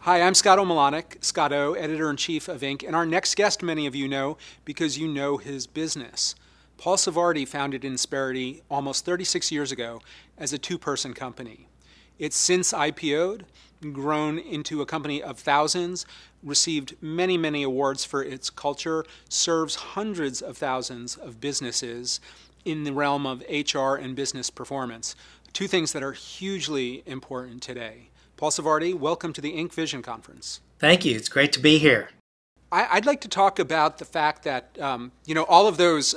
Hi, I'm Scott O'Malonic, Scott O, Editor-in-Chief of Inc., and our next guest many of you know because you know his business. Paul Sarvadi founded Insperity almost 36 years ago as a two-person company. It's since IPO'd, grown into a company of thousands, received many, many awards for its culture, serves hundreds of thousands of businesses in the realm of HR and business performance, two things that are hugely important today. Paul Sarvadi, welcome to the Inc. Vision Conference. Thank you. It's great to be here. I'd like to talk about the fact that, all of those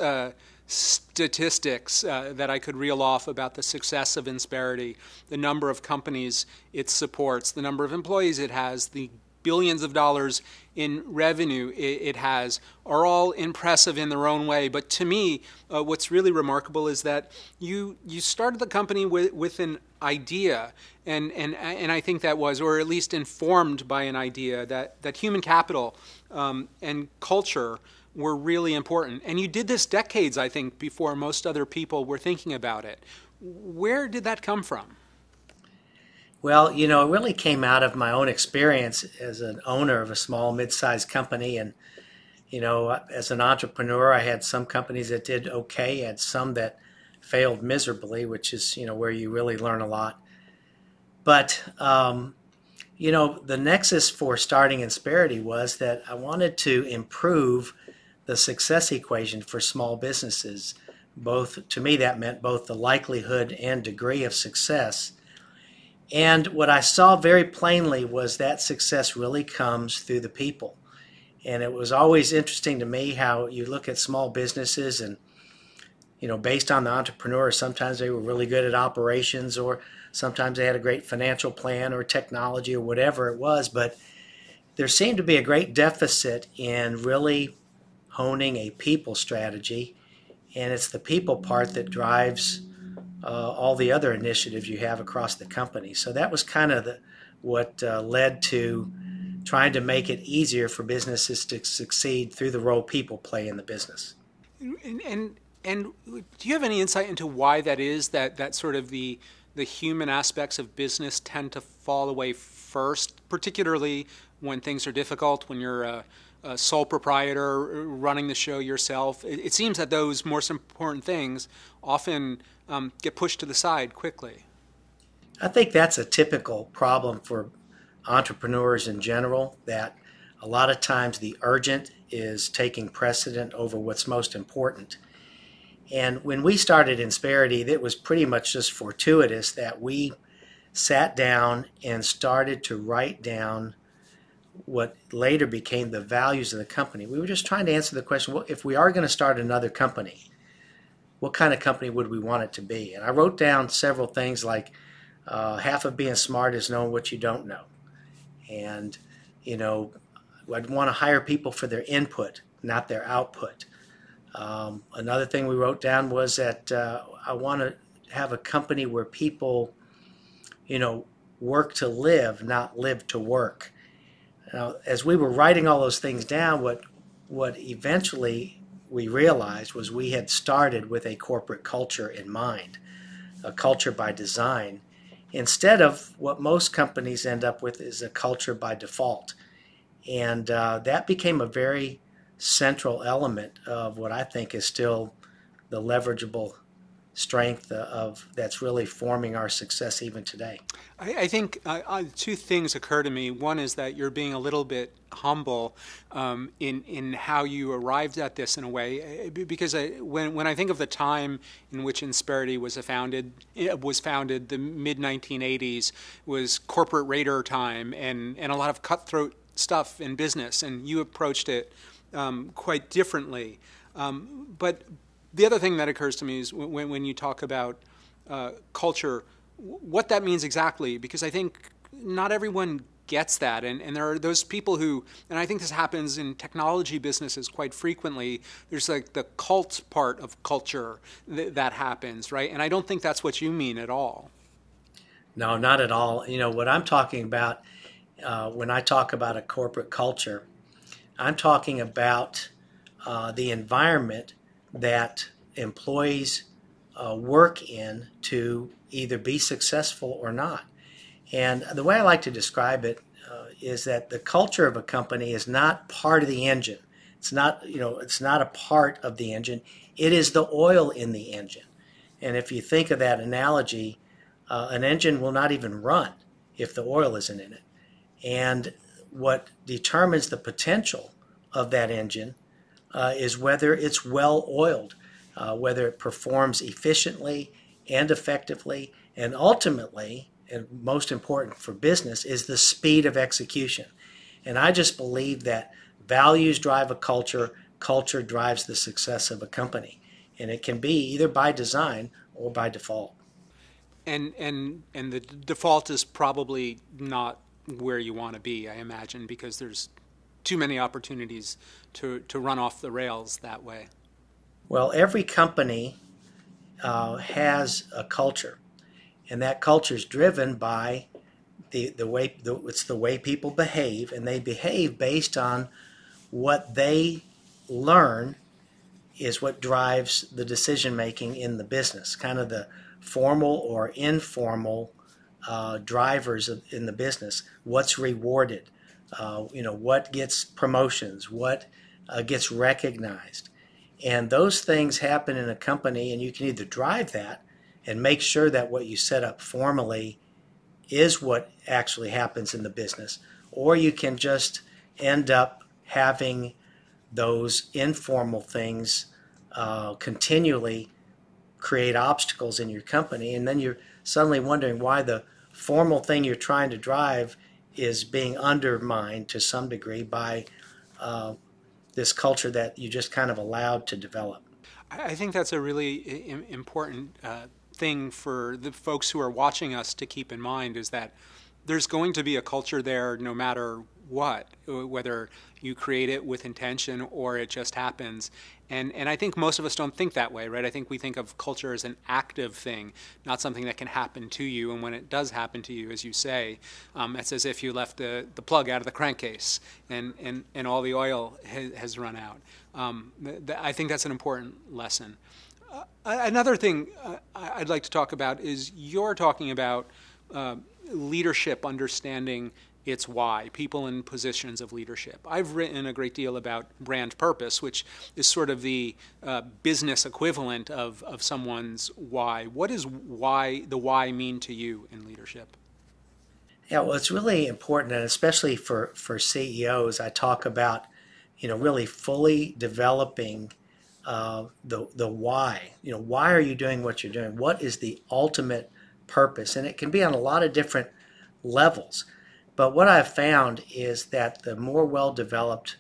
statistics that I could reel off about the success of Insperity, the number of companies it supports, the number of employees it has, the billions of dollars in revenue it has, are all impressive in their own way. But to me, what's really remarkable is that you started the company with an idea, and I think that was, or at least informed by an idea, that human capital and culture were really important. And you did this decades, I think, before most other people were thinking about it. Where did that come from? Well, it really came out of my own experience as an owner of a small, mid-sized company. And, as an entrepreneur, I had some companies that did okay, I had some that failed miserably, which is, where you really learn a lot. But, the nexus for starting Insperity was that I wanted to improve the success equation for small businesses. To me, that meant both the likelihood and degree of success. And what I saw very plainly was that success really comes through the people. And it was always interesting to me how you look at small businesses and, based on the entrepreneur, sometimes they were really good at operations, or sometimes they had a great financial plan or technology or whatever it was. But there seemed to be a great deficit in really honing a people strategy. And it's the people part that drives all the other initiatives you have across the company. So that was kind of what led to trying to make it easier for businesses to succeed through the role people play in the business. And do you have any insight into why that is, that sort of the human aspects of business tend to fall away first, particularly when things are difficult, when you're a sole proprietor running the show yourself? It seems that those most important things often get pushed to the side quickly. I think that's a typical problem for entrepreneurs in general, that a lot of times the urgent is taking precedent over what's most important. And when we started Insperity, it was pretty much just fortuitous that we sat down and started to write down what later became the values of the company. We were just trying to answer the question, well, if we are going to start another company, what kind of company would we want it to be? And I wrote down several things like half of being smart is knowing what you don't know. And, I'd want to hire people for their input, not their output. Another thing we wrote down was that I want to have a company where people, work to live, not live to work. Now, as we were writing all those things down, what eventually we realized was we had started with a corporate culture in mind, a culture by design, instead of what most companies end up with is a culture by default. And that became a very central element of what I think is still the leverageable strength of that's really forming our success even today. I think two things occur to me. One is that you're being a little bit humble in how you arrived at this in a way, because when I think of the time in which Insperity was founded, the mid 1980s was corporate raider time and a lot of cutthroat stuff in business, and you approached it quite differently. But the other thing that occurs to me is when you talk about culture, what that means exactly, because I think not everyone gets that. And there are those people who, and I think this happens in technology businesses quite frequently, there's like the cult part of culture that happens, right? And I don't think that's what you mean at all. No, not at all. What I'm talking about when I talk about a corporate culture, I'm talking about the environment that employees work in to either be successful or not. And the way I like to describe it is that the culture of a company is not part of the engine. It's not, it's not a part of the engine. It is the oil in the engine. And if you think of that analogy, an engine will not even run if the oil isn't in it. And what determines the potential of that engine is whether it's well oiled, whether it performs efficiently and effectively, and ultimately, and most important for business, is the speed of execution. And I just believe that values drive a culture, culture drives the success of a company. And it can be either by design or by default. And the default is probably not where you want to be, I imagine, because there's too many opportunities to run off the rails that way. Well, every company has a culture, and that culture is driven by it's the way people behave, and they behave based on what they learn is what drives the decision making in the business. Kind of the formal or informal drivers in the business. What's rewarded? What gets promotions? What gets recognized? And those things happen in a company, and you can either drive that and make sure that what you set up formally is what actually happens in the business, or you can just end up having those informal things continually create obstacles in your company, and then you're suddenly wondering why the formal thing you're trying to drive is being undermined to some degree by this culture that you just kind of allowed to develop. I think that's a really important thing for the folks who are watching us to keep in mind is that there's going to be a culture there no matter what, whether you create it with intention or it just happens. And I think most of us don't think that way, right? I think we think of culture as an active thing, not something that can happen to you. And when it does happen to you, as you say, it's as if you left the plug out of the crankcase and all the oil has run out. I think that's an important lesson. Another thing I'd like to talk about is you're talking about leadership understanding its why, people in positions of leadership. I've written a great deal about brand purpose, which is sort of the business equivalent of someone's why. What does the why mean to you in leadership? Yeah, well, it's really important, and especially for CEOs, I talk about, really fully developing the why. Why are you doing what you're doing? What is the ultimate purpose? And it can be on a lot of different levels. But what I've found is that the more well-developed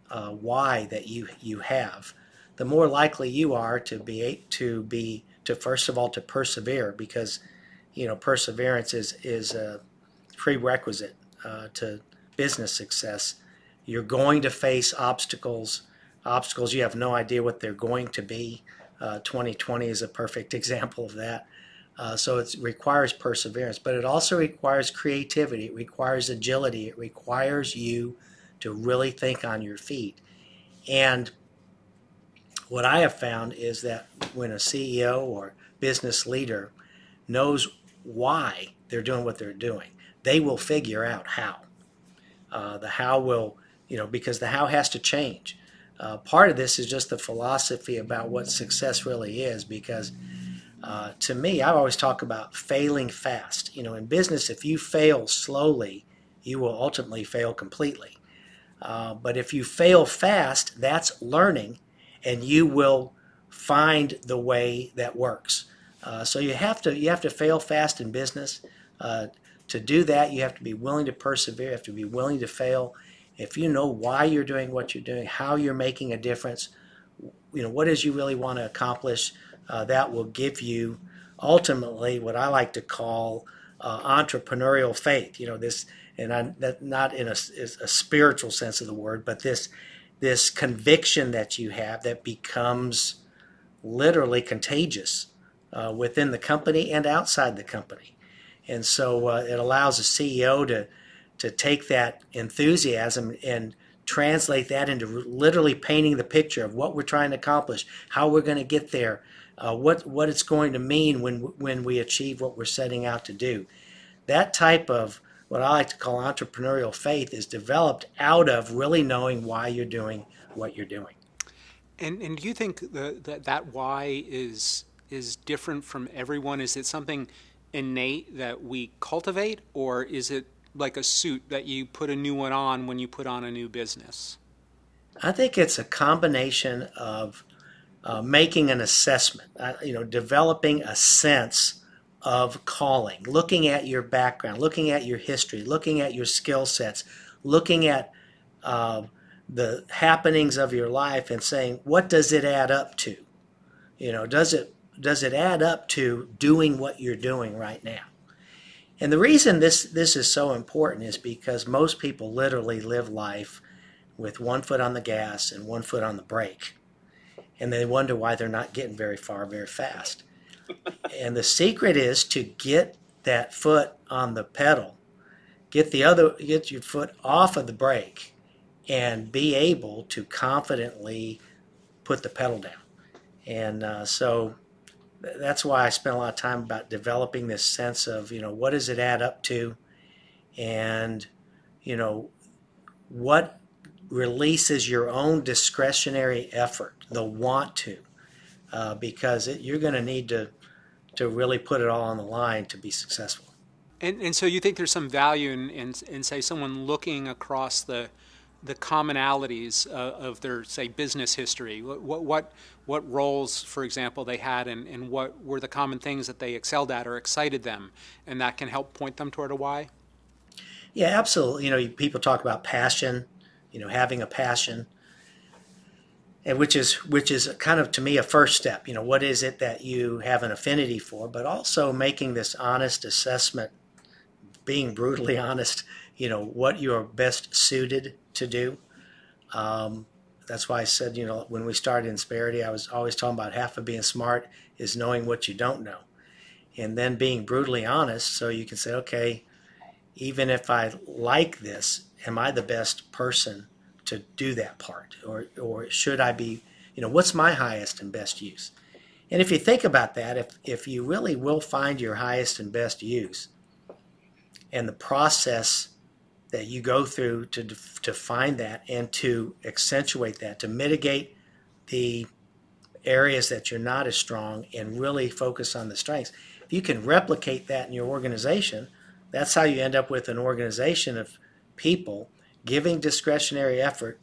why that you have, the more likely you are to first of all to persevere, because perseverance is a prerequisite to business success. You're going to face obstacles you have no idea what they're going to be. 2020 is a perfect example of that. So it requires perseverance, but it also requires creativity. It requires agility. It requires you to really think on your feet. And what I have found is that when a CEO or business leader knows why they're doing what they're doing, they will figure out how. The how will, because the how has to change. Part of this is just the philosophy about what success really is, because to me, I always talk about failing fast. In business, if you fail slowly, you will ultimately fail completely. But if you fail fast, that's learning, and you will find the way that works. So you have to fail fast in business. To do that, you have to be willing to persevere. You have to be willing to fail. If you know why you're doing what you're doing, how you're making a difference, what is you really want to accomplish, that will give you ultimately what I like to call entrepreneurial faith. This, and not in a spiritual sense of the word, but this conviction that you have that becomes literally contagious within the company and outside the company. And so it allows a CEO to take that enthusiasm and translate that into literally painting the picture of what we're trying to accomplish, how we're going to get there, what it's going to mean when we achieve what we're setting out to do. That type of what I like to call entrepreneurial faith is developed out of really knowing why you're doing what you're doing. And do you think that why is different from everyone? Is it something innate that we cultivate, or is it like a suit that you put a new one on when you put on a new business? I think it's a combination of making an assessment, developing a sense of calling, looking at your background, looking at your history, looking at your skill sets, looking at uh, the happenings of your life and saying, what does it add up to? Does it add up to doing what you're doing right now? And the reason this is so important is because most people literally live life with one foot on the gas and one foot on the brake, and they wonder why they're not getting very far very fast. And the secret is to get that foot on the pedal, get your foot off of the brake, and be able to confidently put the pedal down. And so that's why I spent a lot of time about developing this sense of, what does it add up to, and you know what releases your own discretionary effort, the want to, because you're going to need to really put it all on the line to be successful. And so you think there's some value in say someone looking across the commonalities of their say business history. What roles, for example, they had, and what were the common things that they excelled at or excited them, and that can help point them toward a why. Yeah, absolutely. People talk about passion, having a passion, and which is kind of to me a first step. What is it that you have an affinity for, but also making this honest assessment, being brutally honest. What you're best suited to do. Um, that's why I said, when we started Insperity, I was always talking about half of being smart is knowing what you don't know, and then being brutally honest, so you can say, okay, even if I like this, am I the best person to do that part? Or should I be, what's my highest and best use? And if you think about that, if you really will find your highest and best use, and the process that you go through to find that and to accentuate that, to mitigate the areas that you're not as strong and really focus on the strengths. If you can replicate that in your organization, that's how you end up with an organization of people giving discretionary effort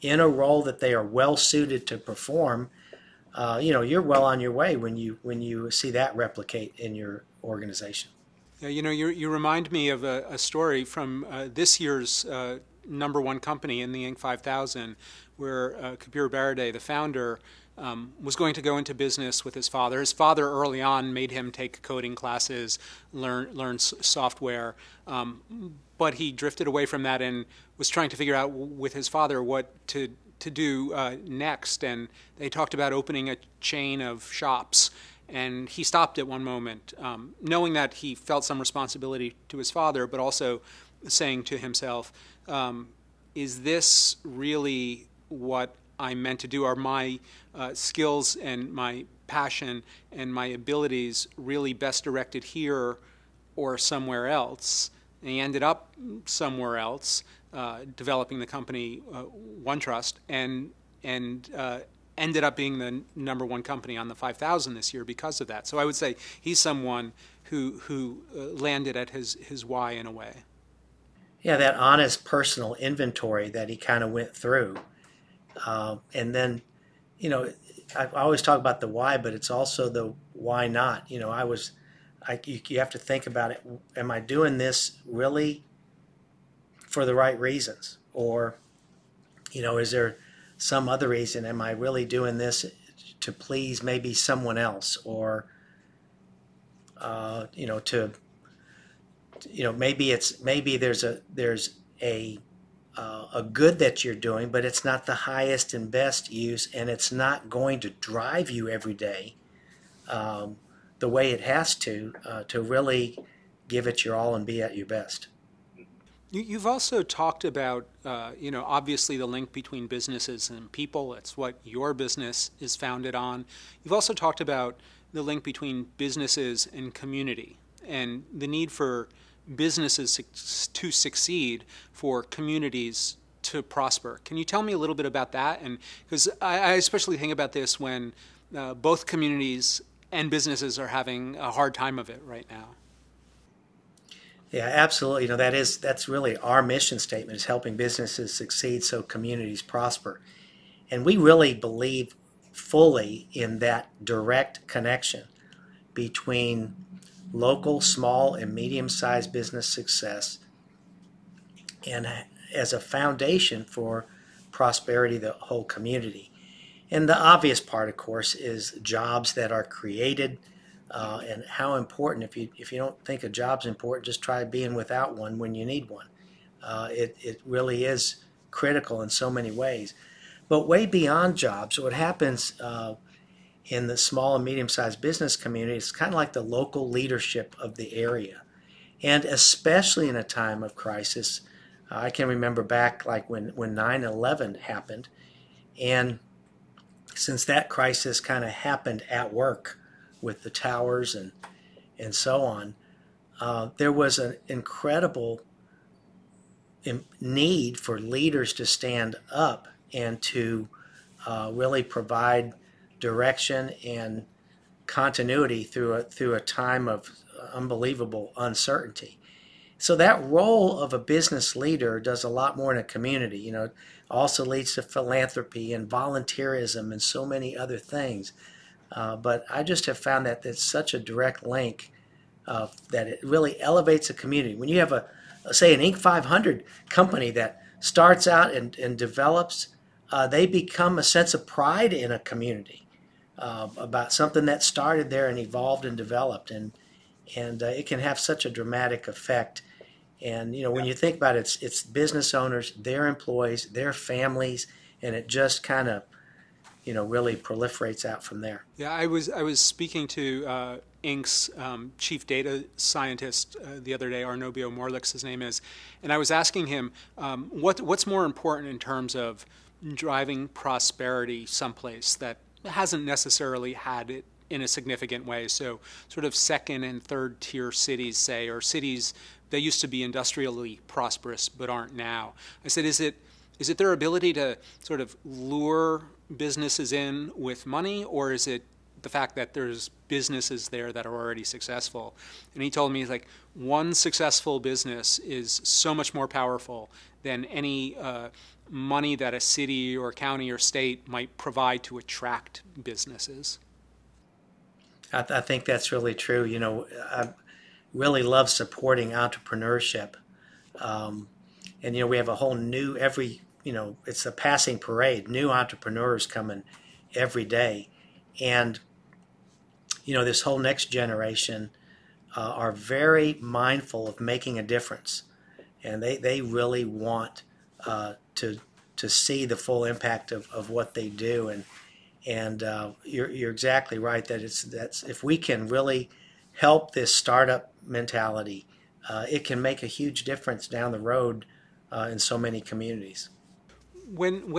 in a role that they are well suited to perform. You're well on your way when you see that replicate in your organization. Yeah, you remind me of a story from this year's number one company in the Inc. 5000, where Kabir Baraday, the founder, was going to go into business with his father. His father early on made him take coding classes, learn software, but he drifted away from that and was trying to figure out with his father what to do next. And they talked about opening a chain of shops. And he stopped at one moment, knowing that he felt some responsibility to his father, but also saying to himself, is this really what I'm meant to do? Are my skills and my passion and my abilities really best directed here or somewhere else? And he ended up somewhere else, developing the company OneTrust, and ended up being the number one company on the 5,000 this year because of that. So I would say he's someone who landed at his why in a way. Yeah, that honest personal inventory that he kind of went through. And then, I always talk about the why, but it's also the why not. You have to think about it. Am I doing this really for the right reasons? Or, is there some other reason? Am I really doing this to please maybe someone else? Or, maybe there's a good that you're doing, but it's not the highest and best use, and it's not going to drive you every day the way it has to really give it your all and be at your best. You've also talked about, obviously the link between businesses and people. It's what your business is founded on. You've also talked about the link between businesses and community and the need for businesses to succeed, for communities to prosper. Can you tell me a little bit about that? And because I especially think about this when both communities and businesses are having a hard time of it right now. Yeah, absolutely. That's really our mission statement, is helping businesses succeed so communities prosper. And we really believe fully in that direct connection between local, small, and medium-sized business success, and as a foundation for prosperity of the whole community. And the obvious part, of course, is jobs that are created, and how important. If you don't think a job's important, just try being without one when you need one. It really is critical in so many ways. But way beyond jobs, what happens in the small and medium-sized business community is kind of like the local leadership of the area. And especially in a time of crisis, I can remember back like when 9/11 happened, and since that crisis kind of happened at work with the towers and so on, there was an incredible need for leaders to stand up and to really provide direction and continuity through a time of unbelievable uncertainty. So that role of a business leader does a lot more in a community. It also leads to philanthropy and volunteerism and so many other things. But I just have found that there's such a direct link, that it really elevates a community. When you have say an Inc. 500 company that starts out and develops, they become a sense of pride in a community, about something that started there and evolved and developed, and it can have such a dramatic effect. And when you think about it, it's business owners, their employees, their families, and it just kind of really proliferates out from there. Yeah, I was speaking to Inc.'s chief data scientist the other day, Arnobio Morlix, his name is, and I was asking him what's more important in terms of driving prosperity someplace that hasn't necessarily had it in a significant way. So sort of second and third tier cities, say, or cities that used to be industrially prosperous but aren't now. I said, is it their ability to sort of lure businesses in with money, or is it the fact that there's businesses there that are already successful? And he told me, like, one successful business is so much more powerful than any money that a city or county or state might provide to attract businesses. I think that's really true. I really love supporting entrepreneurship. And we have a whole new it's a passing parade, new entrepreneurs coming every day. And this whole next generation are very mindful of making a difference, and they really want to see the full impact of what they do. And you're exactly right that that's if we can really help this startup mentality, it can make a huge difference down the road in so many communities. When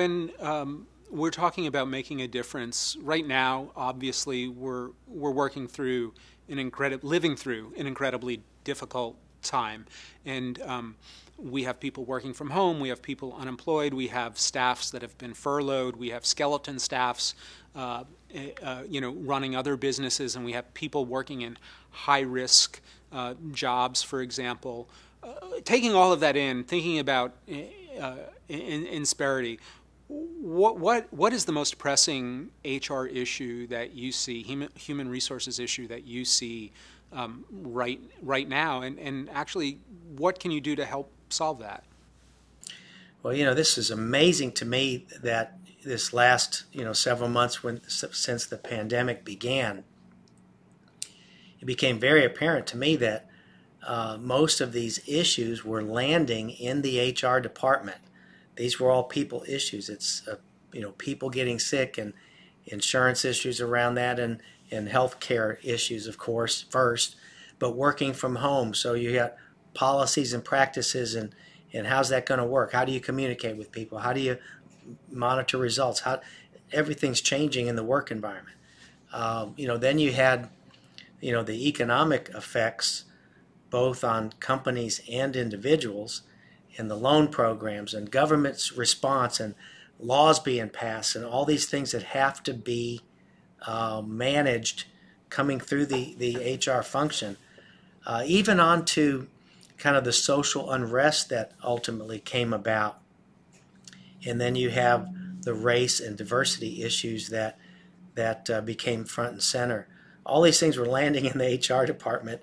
we're talking about making a difference right now, obviously we're working through living through an incredibly difficult time, and we have people working from home, we have people unemployed, we have staffs that have been furloughed, we have skeleton staffs, running other businesses, and we have people working in high risk jobs, for example. Taking all of that in, thinking about Insperity, what is the most pressing HR issue that you see, human resources issue that you see right now, and actually, what can you do to help solve that? Well, this is amazing to me that this last several months since the pandemic began, it became very apparent to me that most of these issues were landing in the HR department. These were all people issues. It's people getting sick and insurance issues around that, and health care issues, of course, first, but working from home. So you got policies and practices, and how's that going to work? How do you communicate with people? How do you monitor results? Everything's changing in the work environment. Then you had the economic effects both on companies and individuals, and the loan programs and government's response and laws being passed and all these things that have to be managed coming through the HR function, even onto kind of the social unrest that ultimately came about. And then you have the race and diversity issues that became front and center. All these things were landing in the HR department,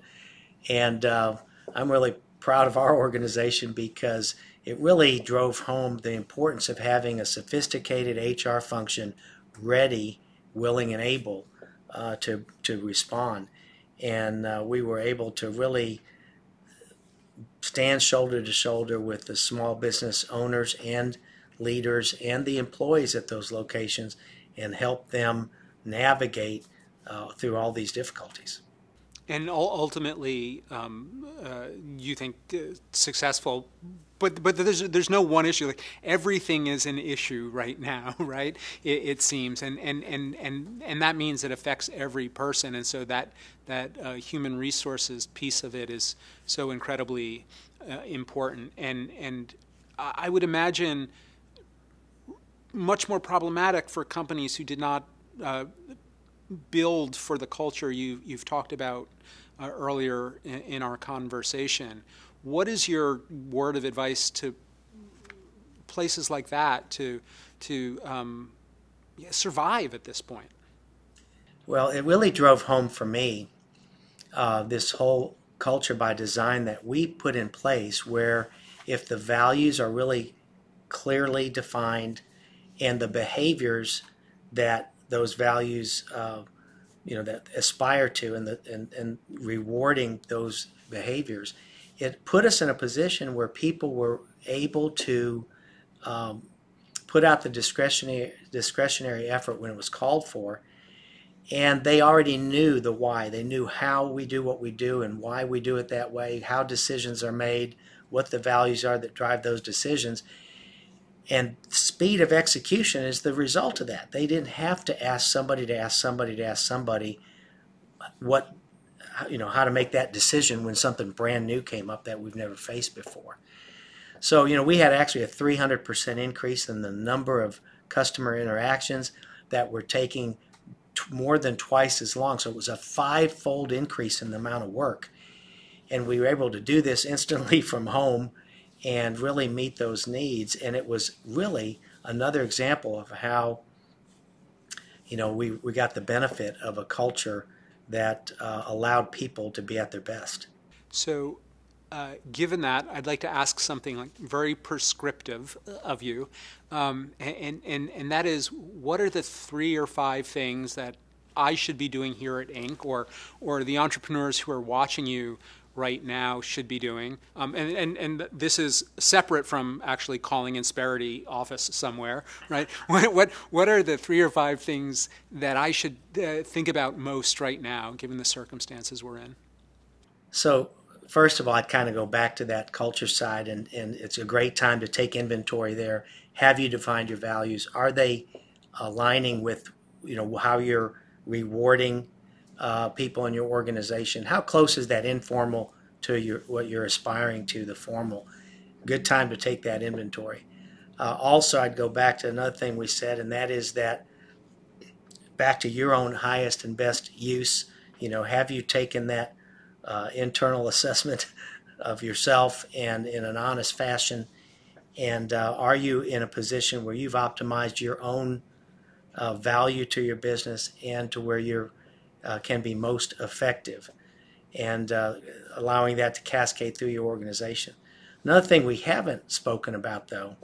and I'm really proud of our organization because it really drove home the importance of having a sophisticated HR function ready, willing, and able to respond. And we were able to really stand shoulder to shoulder with the small business owners and leaders and the employees at those locations and help them navigate through all these difficulties. And ultimately, you think successful, but there's no one issue. Like everything is an issue right now, right? It seems, and that means it affects every person, and so that human resources piece of it is so incredibly important. And I would imagine much more problematic for companies who did not build for the culture you've talked about earlier in our conversation. What is your word of advice to places like that to survive at this point? Well, it really drove home for me this whole culture by design that we put in place, where if the values are really clearly defined and the behaviors that those values that aspire to, and rewarding those behaviors, it put us in a position where people were able to put out the discretionary effort when it was called for, and they already knew the why. They knew how we do what we do and why we do it that way, how decisions are made, what the values are that drive those decisions. And speed of execution is the result of that. They didn't have to ask somebody to ask somebody to ask somebody what, how to make that decision when something brand new came up that we've never faced before. So, we had actually a 300% increase in the number of customer interactions that were taking more than twice as long. So it was a 5-fold increase in the amount of work. And we were able to do this instantly from home and really meet those needs. And it was really another example of how, we got the benefit of a culture that allowed people to be at their best. So, given that, I'd like to ask something like very prescriptive of you, and that is, what are the 3 or 5 things that I should be doing here at Inc. or the entrepreneurs who are watching you right now should be doing? And this is separate from actually calling Insperity office somewhere, right? What are the 3 or 5 things that I should think about most right now, given the circumstances we're in? So, first of all, I'd kind of go back to that culture side, and it's a great time to take inventory there. Have you defined your values? Are they aligning with, how you're rewarding people in your organization? How close is that informal to what you're aspiring to, the formal? Good time to take that inventory. Also, I'd go back to another thing we said, and that is that back to your own highest and best use. Have you taken that internal assessment of yourself and in an honest fashion? And are you in a position where you've optimized your own value to your business and to where you can be most effective, and allowing that to cascade through your organization? Another thing we haven't spoken about, though,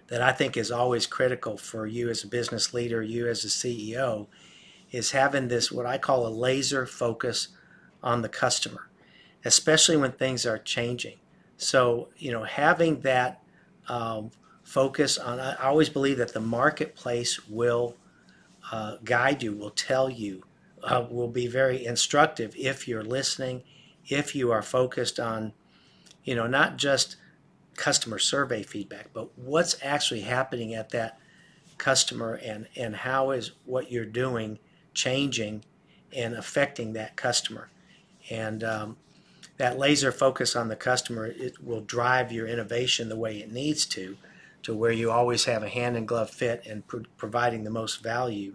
that I think is always critical for you as a business leader, you as a CEO, is having this, what I call a laser focus on the customer, especially when things are changing. So, having that focus on, I always believe that the marketplace will guide you, will tell you, will be very instructive if you're listening, if you are focused on, not just customer survey feedback, but what's actually happening at that customer, and how is what you're doing changing and affecting that customer. And that laser focus on the customer, it will drive your innovation the way it needs to where you always have a hand in glove fit and providing the most value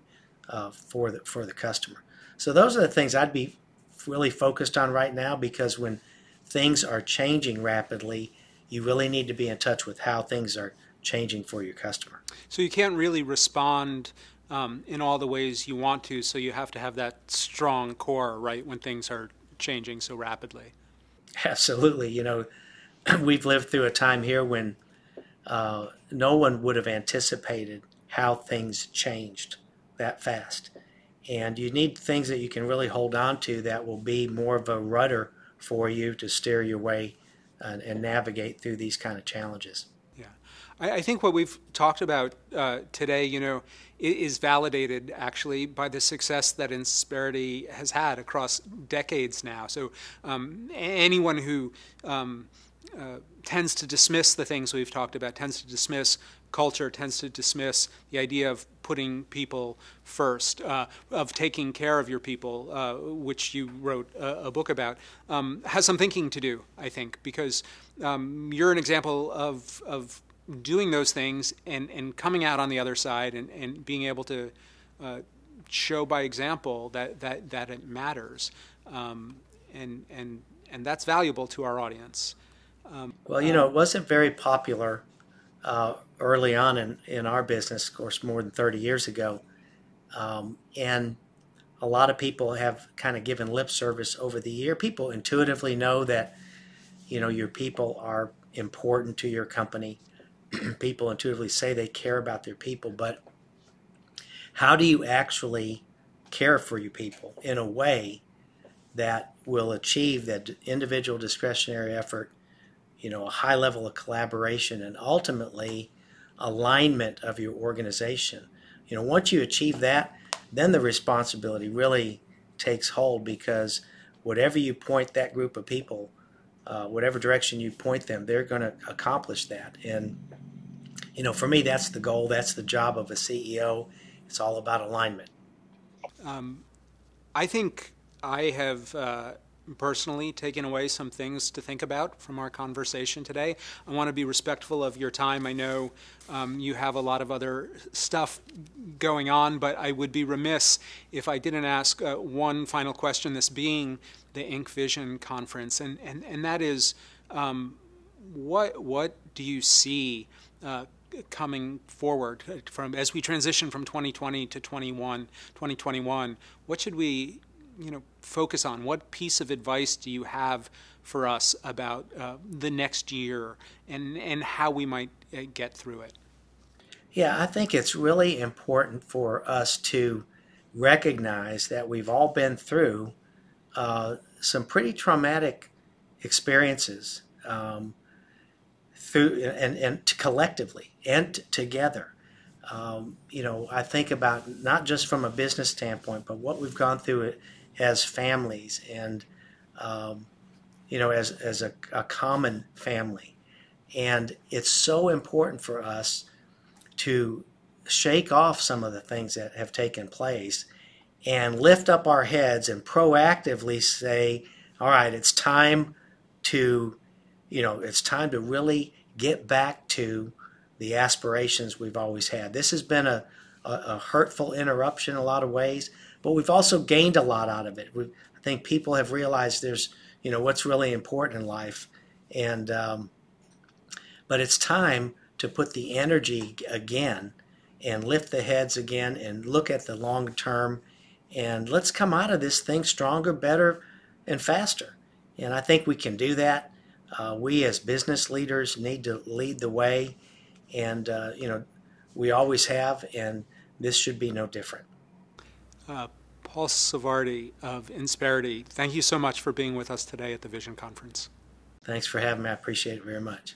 for the customer. So those are the things I'd be really focused on right now, because when things are changing rapidly, you really need to be in touch with how things are changing for your customer. So you can't really respond in all the ways you want to, so you have to have that strong core, right, when things are changing so rapidly. Absolutely. We've lived through a time here when no one would have anticipated how things changed that fast. And you need things that you can really hold on to that will be more of a rudder for you to steer your way and navigate through these kind of challenges. Yeah. I think what we've talked about today, is validated actually by the success that Insperity has had across decades now. So anyone who tends to dismiss the things we've talked about, tends to dismiss culture, tends to dismiss the idea of putting people first, of taking care of your people, which you wrote a book about, has some thinking to do, I think, because you're an example of doing those things and coming out on the other side and being able to show by example that it matters, and that's valuable to our audience. Well, it wasn't very popular early on in our business, of course, more than 30 years ago. And a lot of people have kind of given lip service over the year. People intuitively know that, your people are important to your company. People intuitively say they care about their people, but how do you actually care for your people in a way that will achieve that individual discretionary effort, a high level of collaboration, and ultimately alignment of your organization? Once you achieve that, then the responsibility really takes hold, because whatever you point that group of people, whatever direction you point them, they're going to accomplish that. And for me, that's the goal. That's the job of a CEO. It's all about alignment. I think I have personally taken away some things to think about from our conversation today. I want to be respectful of your time. I know you have a lot of other stuff going on, but I would be remiss if I didn't ask one final question, this being the Inc. Vision Conference, and that is, what do you see coming forward from as we transition from 2020 to 2021? What should we focus on? What piece of advice do you have for us about the next year and how we might get through it? Yeah, I think it's really important for us to recognize that we've all been through some pretty traumatic experiences, through and collectively and together. I think about not just from a business standpoint, but what we've gone through as families and as a common family. And it's so important for us to shake off some of the things that have taken place and lift up our heads and proactively say, all right, it's time to, really get back to the aspirations we've always had. This has been a hurtful interruption in a lot of ways, but we've also gained a lot out of it. I think people have realized there's, what's really important in life. And, but it's time to put the energy again and lift the heads again and look at the long term. And let's come out of this thing stronger, better, and faster. And I think we can do that. We as business leaders need to lead the way. And, we always have, and this should be no different. Paul Sarvadi of Insperity, thank you so much for being with us today at the Vision Conference. Thanks for having me. I appreciate it very much.